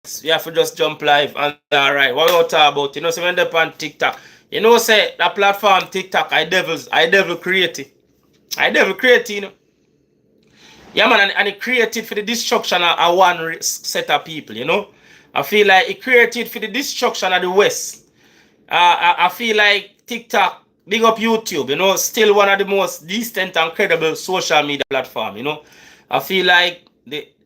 You have to just jump live and all right. What we all talk about? You know, so when they on TikTok, you know, say that platform TikTok, I devil create it. I devil create it, you know. Yeah, man, and it created for the destruction of one set of people, you know. I feel like it created for the destruction of the West. I feel like TikTok, big up YouTube, you know, still one of the most decent and credible social media platform, you know. I feel like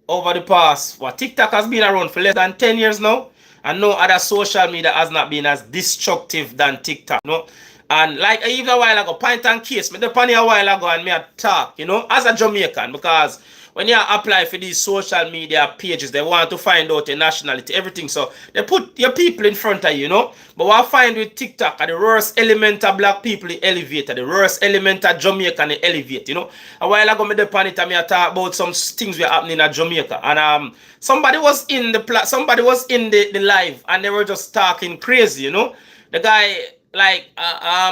over the past, what TikTok has been around for less than 10 years now, and no other social media has not been as destructive than TikTok, you know. And like even a while ago, point and case, me depend a while ago and me a talk, you know, as a Jamaican, because when you apply for these social media pages, they want to find out your nationality, everything. So they put your people in front of you, you know. But what I find with TikTok, the worst element of black people is elevated. The worst element of Jamaican is elevate, you know. A while ago, me depend it and me a talk about some things were happening in Jamaica. And somebody was in the live and they were just talking crazy, you know. The guy like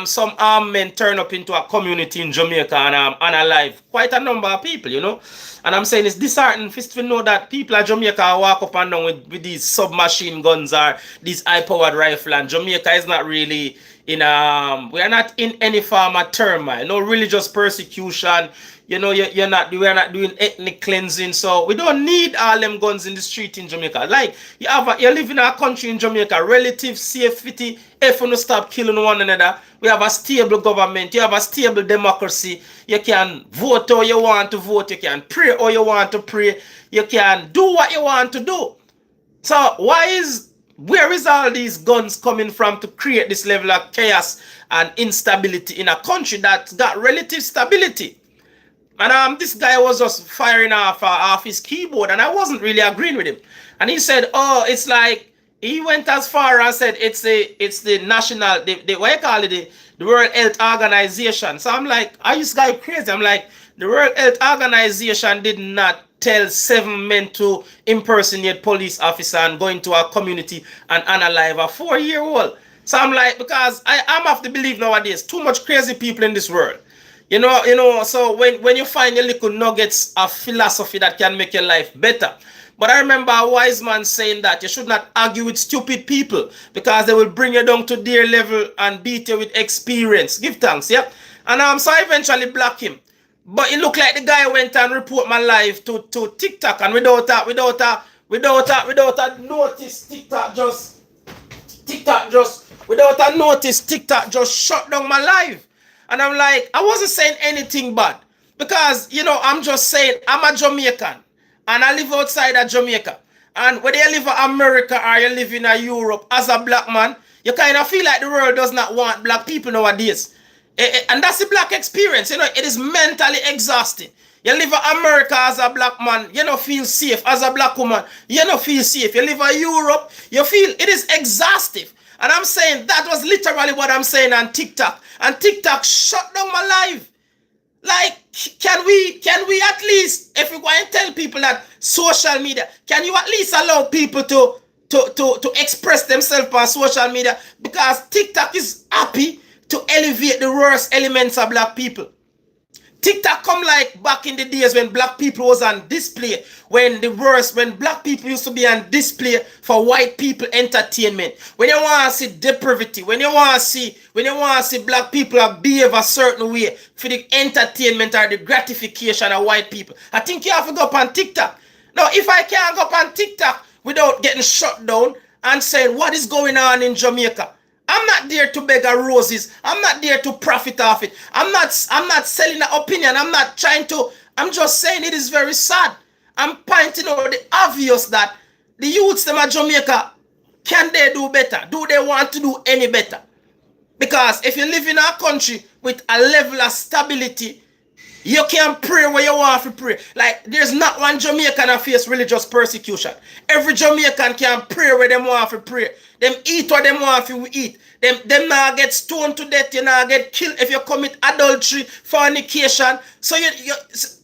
some armed men turn up into a community in Jamaica and alive quite a number of people, you know. And I'm saying it's disheartening to know that people at Jamaica walk up and down with these submachine guns or these high-powered rifle, and Jamaica is not really in we are not in any form of turmoil, no religious persecution. You know, we are not doing ethnic cleansing, so we don't need all them guns in the street in Jamaica. Like you live in a country in Jamaica, relative safety. If you stop killing one another, we have a stable government. You have a stable democracy. You can vote how you want to vote. You can pray how you want to pray. You can do what you want to do. So where is all these guns coming from to create this level of chaos and instability in a country that's got relative stability? And this guy was just firing off his keyboard, and I wasn't really agreeing with him. And he said, "Oh, it's like," he went as far as said it's the national what you call it, the World Health Organization. So I'm like, are you this guy crazy? I'm like, the World Health Organization did not tell 7 men to impersonate police officer and go into a community and unalive a 4-year-old. So I'm like, because I'm of the belief nowadays, too much crazy people in this world. So when you find your little nuggets of philosophy that can make your life better. But I remember a wise man saying that you should not argue with stupid people because they will bring you down to their level and beat you with experience. Give thanks, yeah? And so I eventually block him. But it looked like the guy went and report my life to TikTok, and without a notice, TikTok just shut down my life. And I'm like, I wasn't saying anything bad. Because, I'm just saying, I'm a Jamaican. And I live outside of Jamaica. And whether you live in America or you live in Europe, as a black man, you kind of feel like the world does not want black people nowadays. And that's the black experience. It is mentally exhausting. You live in America as a black man, you don't feel safe. As a black woman, you don't feel safe. You live in Europe, you feel it is exhaustive. And I'm saying that was literally what I'm saying on TikTok. And TikTok shut down my life. Like, can we at least, if we want to tell people that social media, can you at least allow people to express themselves on social media? Because TikTok is happy to elevate the worst elements of black people. TikTok come like back in the days when black people was on display, when black people used to be on display for white people entertainment. When you want to see depravity, when you want to see black people behave a certain way for the entertainment or the gratification of white people, I think you have to go up on TikTok. Now, if I can't go up on TikTok without getting shut down and saying what is going on in Jamaica, I'm not there to beg roses. I'm not there to profit off it. I'm not selling an opinion. I'm just saying it is very sad. I'm pointing out the obvious that the youths them at Jamaica, can they do better? Do they want to do any better? Because if you live in a country with a level of stability, you can pray where you want to pray. Like, there's not one Jamaican that face religious persecution. Every Jamaican can pray where they want to pray. Them eat what they want to eat. Them now get stoned to death. You now get killed if you commit adultery, fornication. So you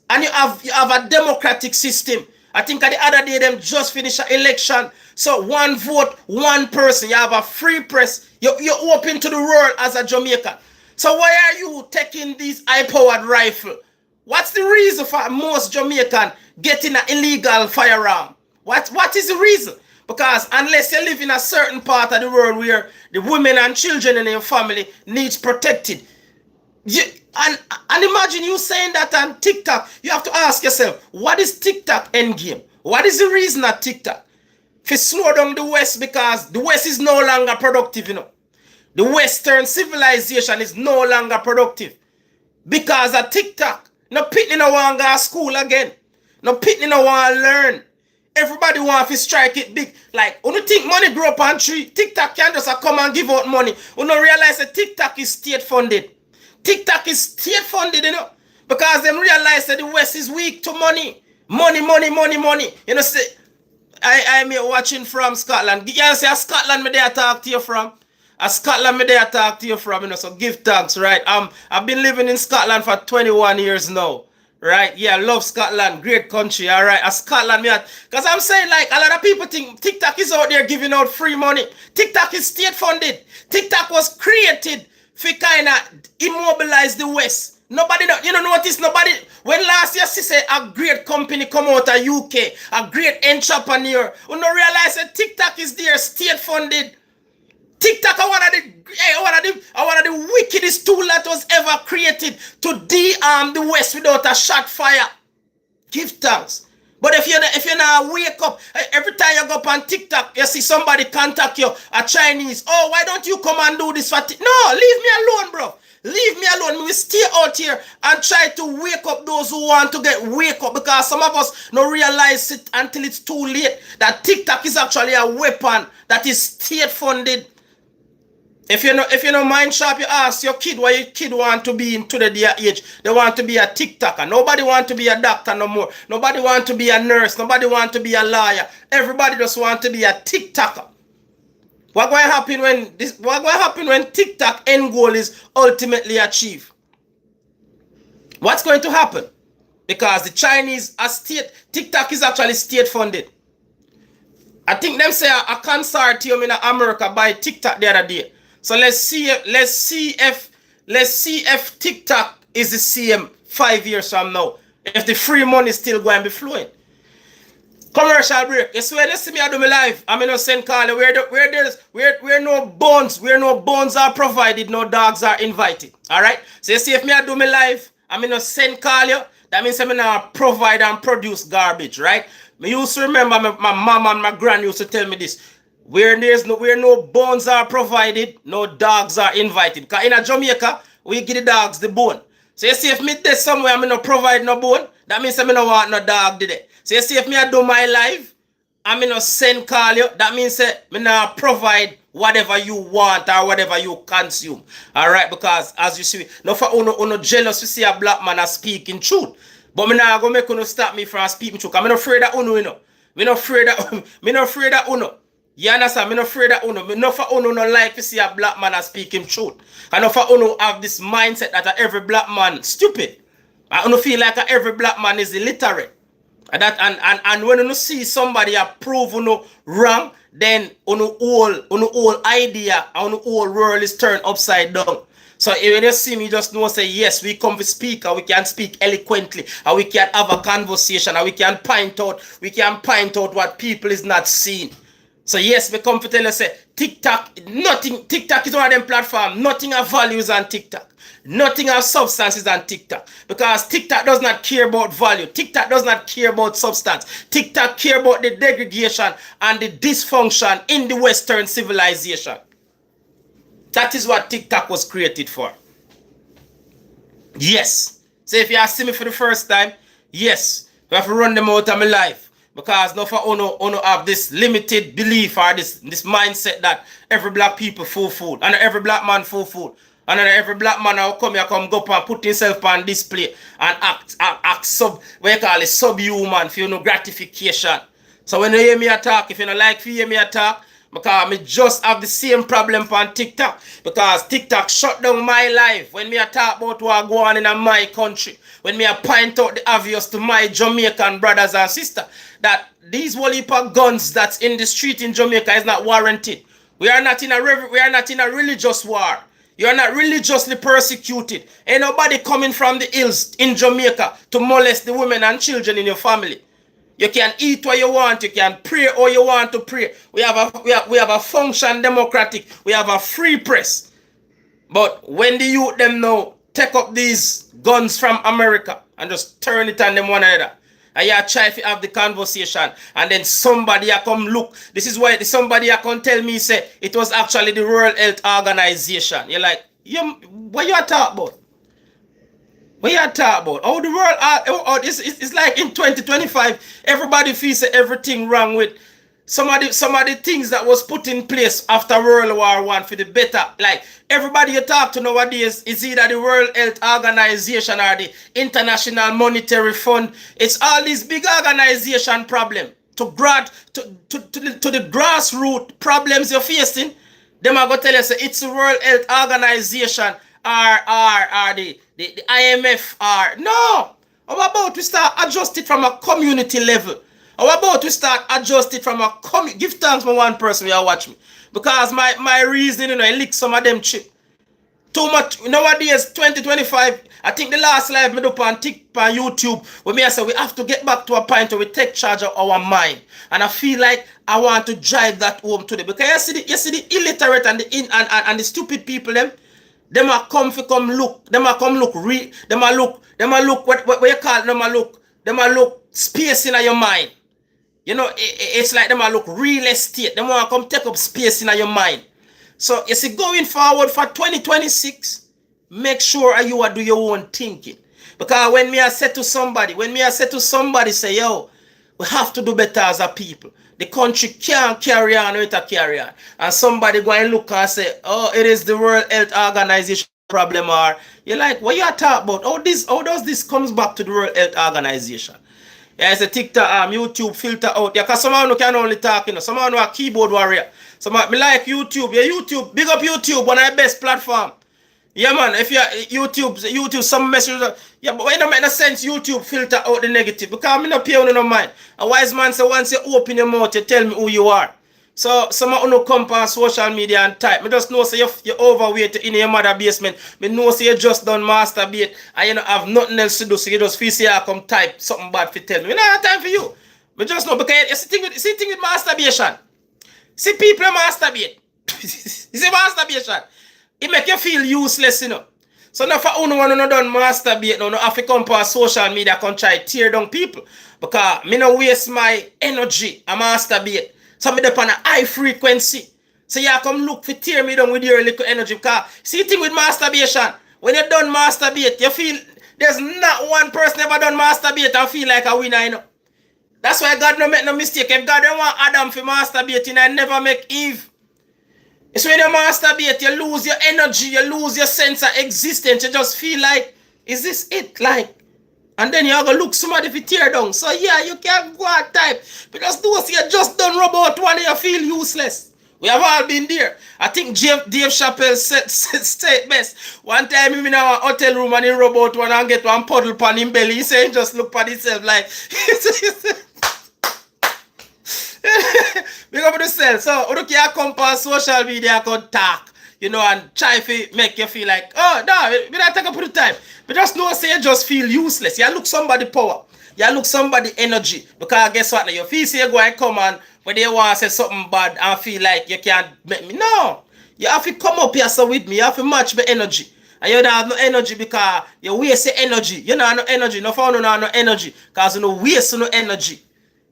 have a democratic system. I think the other day them just finished an election. So one vote, one person. You have a free press. You're open to the world as a Jamaican. So why are you taking these high-powered rifle? What's the reason for most Jamaican getting an illegal firearm? What is the reason? Because unless you live in a certain part of the world where the women and children in your family needs protected, you, and imagine you saying that on TikTok, you have to ask yourself, what is TikTok endgame? What is the reason at TikTok? If you slow down the West because the West is no longer productive, The Western civilization is no longer productive because of TikTok. No pitney no want to go to school again. No pitney no want to learn. Everybody want to strike it big. Like, you think money grow up on tree? TikTok can just come and give out money. You don't realize that TikTok is state funded. TikTok is state funded, because them realize that the West is weak to money. Money. Say, I'm here watching from Scotland. You can say, Scotland me there talk to you from. Scotland me there talk to you from, so give thanks, right? I've been living in Scotland for 21 years now. Right? Yeah, I love Scotland. Great country. All right. Scotland, because I'm saying, like, a lot of people think TikTok is out there giving out free money. TikTok is state funded. TikTok was created for kind of immobilize the West. Nobody, notice nobody. When last year, she said a great company come out of UK, a great entrepreneur, you don't realize that TikTok is there, state funded. TikTok are one of the wickedest tool that was ever created to de-arm the West without a shot fire. Give thanks. But if you not wake up, every time you go up on TikTok, you see somebody contact you, a Chinese. Oh, why don't you come and do this for No, leave me alone, bro. Leave me alone. We stay out here and try to wake up those who want to wake up, because some of us don't realize it until it's too late that TikTok is actually a weapon that is state funded. If you know mind sharp, you ask your kid what your kid want to be in today's age. They want to be a TikToker. Nobody want to be a doctor no more. Nobody want to be a nurse. Nobody want to be a lawyer. Everybody just want to be a TikToker. What going to happen when TikTok end goal is ultimately achieved? What's going to happen? Because the Chinese are TikTok is actually state funded. I think them say a consortium in America buy TikTok the other day. So let's see if TikTok is the same 5 years from now. If the free money is still going to be flowing. Commercial break. You swear, you see me I do my live. I'm in a send call where no bones are provided, no dogs are invited. Alright? So you see if me I do my live, I'm in a send call you. That means I'm gonna provide and produce garbage, right? Me used to remember my mom and my grand used to tell me this. Where no bones are provided, no dogs are invited. Because in Jamaica, we give the dogs the bone. So you see if me there somewhere I'm not provide no bone, that means I'm not want no dog today. So you see if me I do my live, I'm not send call you, that means me not provide whatever you want or whatever you consume. Alright, because as you see, no for uno jealous to see a black man speaking truth. But me not go make uno stop me from speaking truth. I'm not afraid of uno, Me not afraid of uno. You understand? I'm not afraid of uno. I'm not for uno no like to see a black man speaking truth. I know for uno have this mindset that every black man stupid. I uno feel like every black man is illiterate. And when you see somebody approve uno wrong, then uno whole idea and uno whole world is turned upside down. So when you see me, just know say yes, we come to speak and we can speak eloquently and we can have a conversation and we can point out what people is not seeing. So yes, we come to tell you say TikTok is one of them platforms, nothing of values on TikTok. Nothing of substances on TikTok. Because TikTok does not care about value. TikTok does not care about substance. TikTok care about the degradation and the dysfunction in the Western civilization. That is what TikTok was created for. Yes. So if you see me for the first time, yes, we have to run them out of my life. Because no for uno have this limited belief or this mindset that every black people full food and every black man full food. And then every black man will come go up and put himself on display and act subhuman for gratification. So when you hear me attack, if you don't like to hear me attack, because I just have the same problem on TikTok. Because TikTok shut down my life when me talk about what go on in my country. When me point out the obvious to my Jamaican brothers and sisters that these whole heap of guns that's in the street in Jamaica is not warranted. We are not in a religious war. You are not religiously persecuted. Ain't nobody coming from the hills in Jamaica to molest the women and children in your family. You can eat what you want. You can pray all you want to pray. We have a function democratic. We have a free press. But when the youth them now take up these guns from America and just turn it on them one another, and you try to have the conversation, and then somebody come look. This is why somebody come tell me say it was actually the World Health Organization. You're like, what you talk about? What you talk about? Oh, the world, it's like in 2025, everybody feels everything wrong with some of the things that was put in place after World War One for the better. Like everybody you talk to nowadays is either the World Health Organization or the International Monetary Fund. It's all these big organization problem to the grassroots problems you're facing. Them are gonna tell you say it's the World Health Organization or the IMF or no. How about we start adjust it from a community level? How about we start adjust it from a give thanks for one person who watch me. Because my reasoning, I lick some of them chip. Too much nowadays, 2025. I think the last live me do on YouTube when me I say we have to get back to a point where we take charge of our mind. And I feel like I want to drive that home today. Because you see the illiterate and the stupid people them are come look. Them are look what you call it, them are look space in your mind. You know, it's like them are look real estate. Them want to come take up space in your mind. So you see, going forward for 2026, make sure you are do your own thinking. Because when me I say to somebody, say, yo, we have to do better as a people. The country can't carry on with a carry on. And somebody go and look and say, oh, it is the World Health Organization problem, or you're like, what you are talking about? How does this comes back to the World Health Organization? Yeah, it's a TikTok, YouTube filter out. Yeah, because someone who can only talk, someone who a keyboard warrior. Someone me like YouTube. Yeah, YouTube, big up YouTube, one of the best platform. Yeah, man, if you YouTube, some messages. Yeah, but it don't make no sense YouTube filter out the negative. Because I'm not paying no mind. A wise man say once you open your mouth, you tell me who you are. So someone who come on social media and type. Me just know say you're overweight in your mother basement. Me know say you just done masturbate and you don't have nothing else to do. So you just feel say you come type something bad for tell me. We don't have time for you. Me just know because it's the thing with masturbation. See people masturbate. You see masturbation. It make you feel useless, So now for one no done masturbate, no have to come on social media come try tear down people. Because me no waste my energy and masturbate. So me up on a high frequency. So you come look for tear me down with your little energy. Because see the thing with masturbation, when you done masturbate, you feel there's not one person ever done masturbate and feel like a winner, That's why God no make no mistake. If God don't want Adam for masturbating, I never make Eve. It's when you masturbate, you lose your energy, you lose your sense of existence. You just feel like, is this it? Like, and then you're going to look somebody for tear down. So yeah, you can't go and type. Because those you just done rub out one and you feel useless. We have all been there. I think Dave Chappelle said best. One time him in our hotel room and he rub out one and get one puddle pan him belly. He said just look at himself like big up yourself. So you can come on social media and talk, and try to make you feel like, oh no, we don't take up the time. But just know say you just feel useless. You look somebody power. You look somebody energy. Because guess what? You feel say you go and come on when they want to say something bad and feel like you can't make me. No. You have to come up here so with me. You have to match my energy. And you don't have no energy because you waste your energy. You don't have no energy. No fun, no have no energy. Because you don't waste no energy.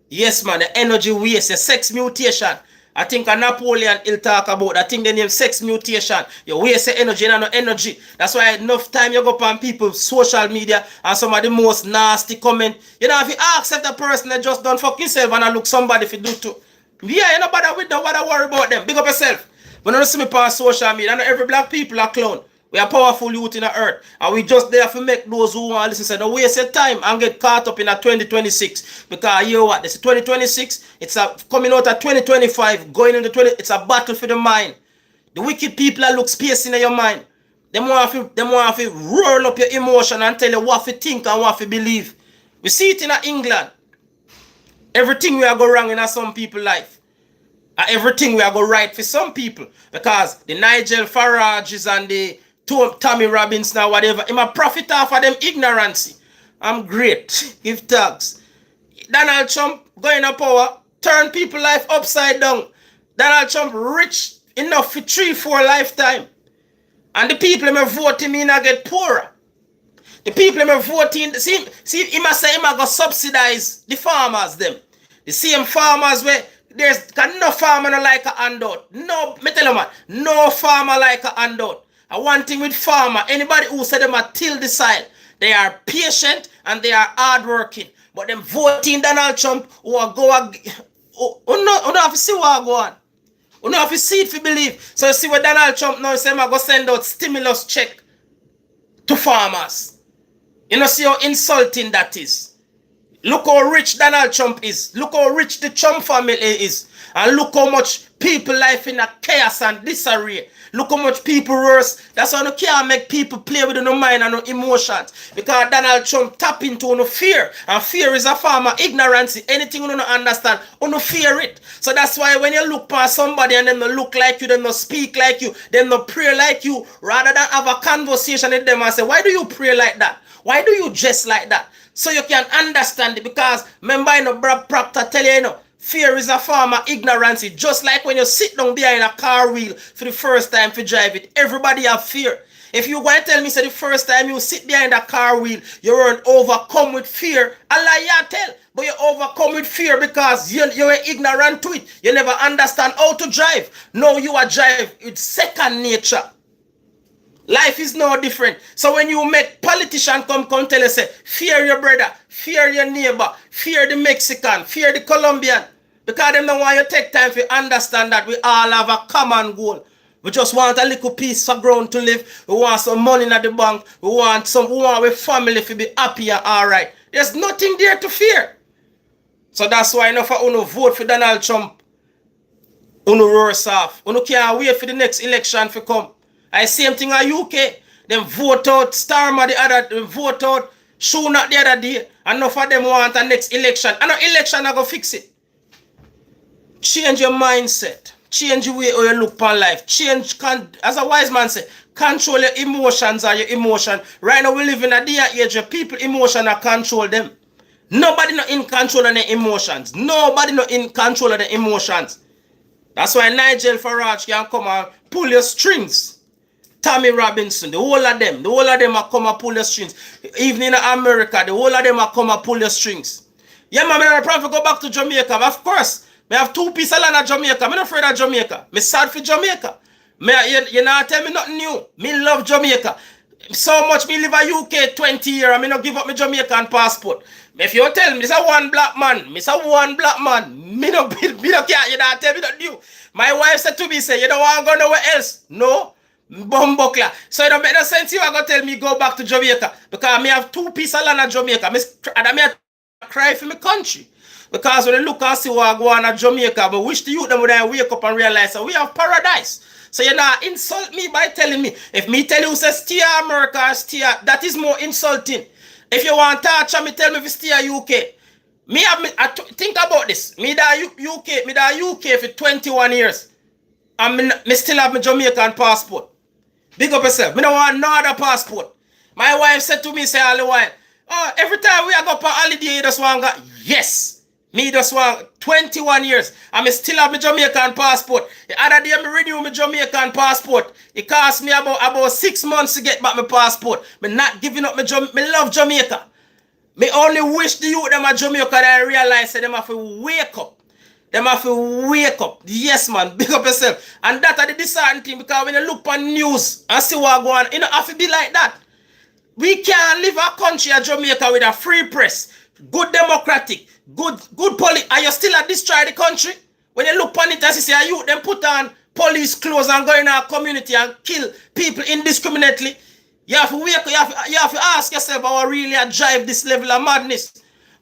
Yes, man, the energy waste, the sex mutation. I think a Napoleon will talk about. I think the name sex mutation. You waste your energy and no energy. That's why enough time you go on people's social media and some of the most nasty comment. You know, if you accept the person that just done fuck himself and I look somebody if you do too. Yeah, you know bother with them, what I worry about them. Big up yourself. When you see me on social media, I know every black people are clown. We are powerful youth in the earth. And we just there to make those who want to listen say, don't waste your time and get caught up in a 2026. Because you know what? This is 2026. It's coming out of 2025. Going into 20. It's a battle for the mind. The wicked people that look space in your mind. They want to roll up your emotion and tell you what to think and what to believe. We see it in England. Everything we are go wrong in some people's life. And everything we are go right for some people. Because the Nigel Farages and the Tommy Robbins now, whatever, I'm a profit off of them ignorance. I'm great. Give thanks. Donald Trump going to power, turn people life upside down. Donald Trump rich enough for 3-4 lifetime. And the people who vote him in get poorer. The people who vote in, see, he must say he must go subsidize the farmers them. The same farmers where there's no farmer no like a handout. No, me tell you man, no farmer like a handout. And one thing with farmer, anybody who say them are till the side, they are patient and they are hardworking. But them voting Donald Trump who are go no have to see what go on. You know, if you see it, if you believe. So you see what Donald Trump now say, I'm going to send out stimulus check to farmers. You know, see how insulting that is. Look how rich Donald Trump is. Look how rich the Trump family is. And look how much people life in a chaos and disarray. Look how much people worse. That's why you can't make people play with no mind and no emotions. Because Donald Trump tap into no fear. And fear is a form of ignorance. Anything you don't understand, you don't fear it. So that's why when you look past somebody and them no look like you, them no speak like you, them no pray like you, rather than have a conversation with them and say, why do you pray like that? Why do you dress like that? So you can understand it. Because remember, you know, Brad Proctor tell you, fear is a form of ignorance. Just like when you sit down behind a car wheel for the first time to drive it, everybody have fear. If you want to tell me, say the first time you sit behind a car wheel, you weren't overcome with fear, Allah ya tell. But you overcome with fear because you were ignorant to it. You never understand how to drive. No, you are drive. It's second nature. Life is no different. So when you make politician come tell you, say, fear your brother, fear your neighbor, fear the Mexican, fear the Colombian. Because them don't want you take time to understand that we all have a common goal. We just want a little piece of ground to live. We want some money in the bank. We want our family to be happy and alright. There's nothing there to fear. So that's why enough for you vote for Donald Trump. You worse off. You can't wait for the next election to come. I same thing in UK. Them vote out Starmer the other, them vote out Shuna the other day. And enough of them want a next election. And no election I go fix it. Change your mindset. Change the way you look upon life. Change, as a wise man say, control your emotions or your emotion. Right now we live in a day and age where people emotion are control them. Nobody not in control of their emotions. Nobody not in control of their emotions. That's why Nigel Farage can come and pull your strings. Tommy Robinson, the whole of them are come and pull your strings. Even in America, the whole of them are come and pull your strings. Yeah, man, I'm trying to go back to Jamaica. Of course. I have 2 pieces of land in Jamaica. I'm not afraid of Jamaica. I'm sad for Jamaica. You not tell me nothing new. Me love Jamaica. So much me live in UK 20 years and me not give up my Jamaican passport. If you tell me this is one black man, me no care. You not tell me nothing new. My wife said to me, say, you don't want to go nowhere else. No. Bumbuckler. So it don't make no sense you are going to tell me go back to Jamaica. Because me have 2 pieces of land in Jamaica. And I cry for my country. Because when they look and see what go on at Jamaica, but wish the youth them would wake up and realize that we have paradise. So you not insult me by telling me. If me tell you say stay America, stay, that is more insulting. If you want to touch me, tell me if stay UK. Think about this. Me da UK for 21 years. And me still have my Jamaican passport. Big up yourself. Me don't want no other passport. My wife said to me, say all the while, oh, every time we go up on holiday, you just want to go. Yes. Me just want 21 years. And I still have my Jamaican passport. The other day I renew my Jamaican passport. It cost me about 6 months to get back my passport. Me not giving up me love Jamaica. Me only wish the youth them at Jamaica that I realize that them have to wake up. Them have to wake up. Yes, man. Big up yourself. And that are the disheartening thing, because when you look on news and see what going on, you don't have to be like that. We can't live a country at Jamaica with a free press, good democratic, good police, and you still destroy the country. When you look on it and you see you them put on police clothes and go in our community and kill people indiscriminately, you have to wake up, you have to ask yourself how really drive this level of madness.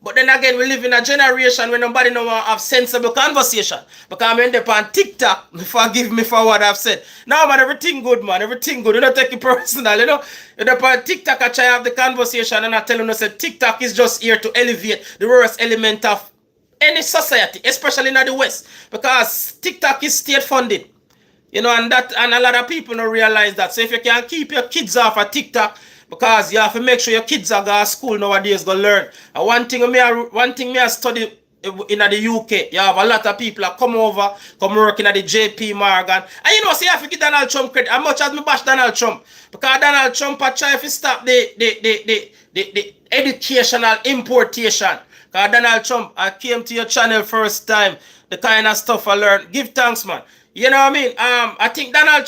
But then again, we live in a generation where nobody no want to have sensible conversation. Because I'm in there on TikTok, forgive me for what I've said. Now, man, everything good, man. Everything good. You don't take it personal, you know. You're there on TikTok, I try to have the conversation and I tell you, say, TikTok is just here to elevate the worst element of any society, especially in the West. Because TikTok is state funded. You know, and a lot of people don't realize that. So if you can keep your kids off of TikTok, Because you have to make sure your kids are going to school nowadays, go learn. And one thing me I study in the UK, you have a lot of people that come over, come working at the JP Morgan. And you know, see, I have to give Donald Trump credit. As much as me bash Donald Trump, because Donald Trump I try to stop the educational importation. Because Donald Trump, I came to your channel first time, the kind of stuff I learned. Give thanks, man. You know what I mean? I think Donald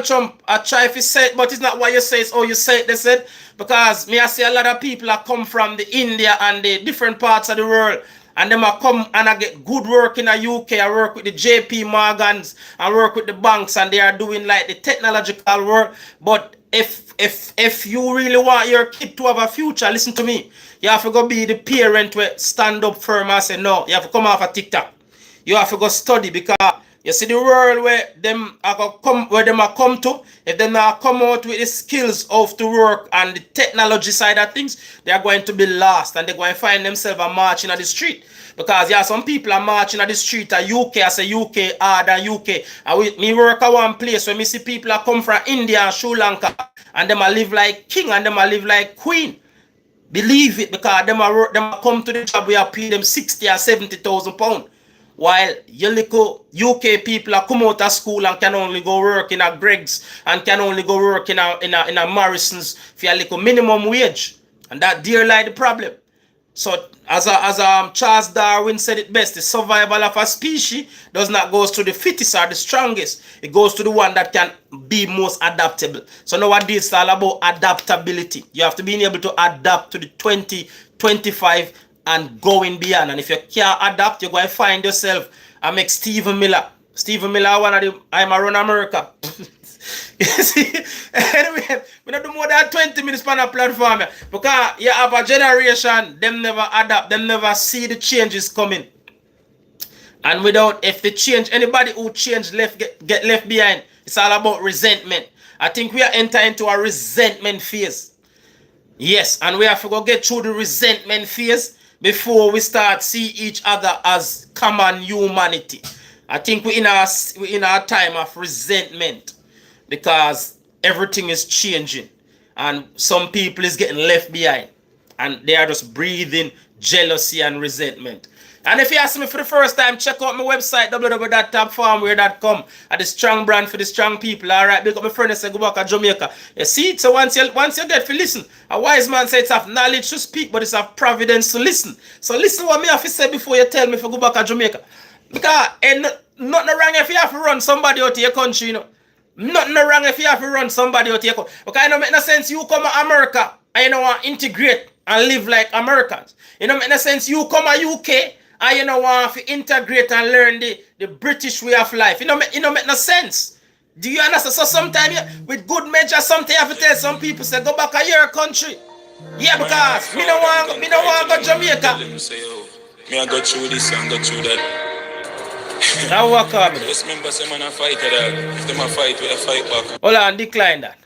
Trump, I try to say it, but it's not what you say, it's how you say it, they said. Because me I see a lot of people that come from the India and the different parts of the world, and them I come and I get good work in the UK. I work with the JP Morgans, I work with the banks, and they are doing like the technological work. But if you really want your kid to have a future, listen to me. You have to go be the parent where stand up firm and say no. You have to come off a TikTok. You have to go study, because you see the world where them are come to, if they not come out with the skills of to work and the technology side of things, they are going to be lost, and they're going to find themselves marching on the street. Because yeah, some people are marching on the street at UK, I say UK hard than UK. And me work at one place where me see people that come from India and Sri Lanka, and them a live like king and them a live like queen. Believe it, because them a come to the job where I pay them 60 or 70,000 pounds. While your little UK people are come out of school and can only go work in a Greg's and can only go work in a Morrison's for a little minimum wage. And that there lie the problem. So as Charles Darwin said it best, the survival of a species does not go to the fittest or the strongest. It goes to the one that can be most adaptable. So nowadays it's all about adaptability. You have to be able to adapt to the 2025 and going beyond. And if you can't adapt, you're going to find yourself. I make Stephen Miller. Stephen Miller, one of the I'm around America. You see? Anyway, we don't do more than 20 minutes on a platform. Because you have a generation, them never adapt, them never see the changes coming. And without, if they change, anybody who change get left behind. It's all about resentment. I think we are entering into a resentment phase. Yes, and we have to go get through the resentment phase before we start see each other as common humanity. I think we're in our time of resentment, because everything is changing and some people is getting left behind and they are just breathing jealousy and resentment. And if you ask me for the first time, check out my website, www.topform.com. At the strong brand for the strong people. All right, big up my friend and say go back to Jamaica. You see, so once you get to listen, a wise man says it's of knowledge to speak, but it's of providence to listen. So listen what me have to say before you tell me if you go back to Jamaica. Because nothing wrong if you have to run somebody out of your country, you know. Nothing wrong if you have to run somebody out of your country. Okay, it don't make no sense you come to America and you don't want to integrate and live like Americans. It don't make no sense you come to UK and you don't want to integrate and learn the British way of life. It don't make no sense. Do you understand? So sometimes with good measure, something you have to tell some people, say, go back to your country. Yeah, because me don't want to go to Jamaica. Me I go through this and go through that. Now what coming? Just remember say man a fight that. If them a fight, we a fight back. Hold on, decline that.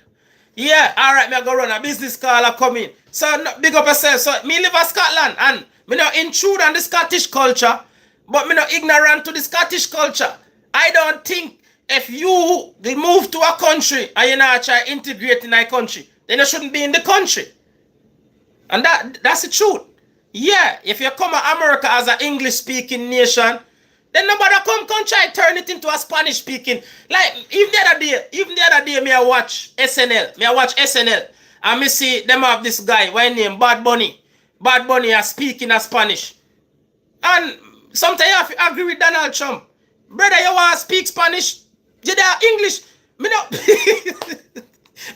Yeah, alright, me I go run a business call a come in. So big up yourself. So me live in Scotland and me not intrude on the Scottish culture, but me not ignorant to the Scottish culture. I don't think if you move to a country and you not try to integrate in a country, then you shouldn't be in the country. And that's the truth. Yeah, if you come to America as an English speaking nation, then nobody come try to turn it into a Spanish speaking. Like even the other day, me I watch SNL. And me see them have this guy, what name Bad Bunny. Bad Bunny is speaking a Spanish. And sometimes you have to agree with Donald Trump. Brother, you want to speak Spanish? You there English? Me no.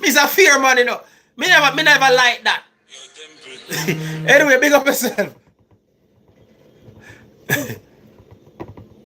Me's a fear man, you know. Me never like that. Anyway, big up yourself.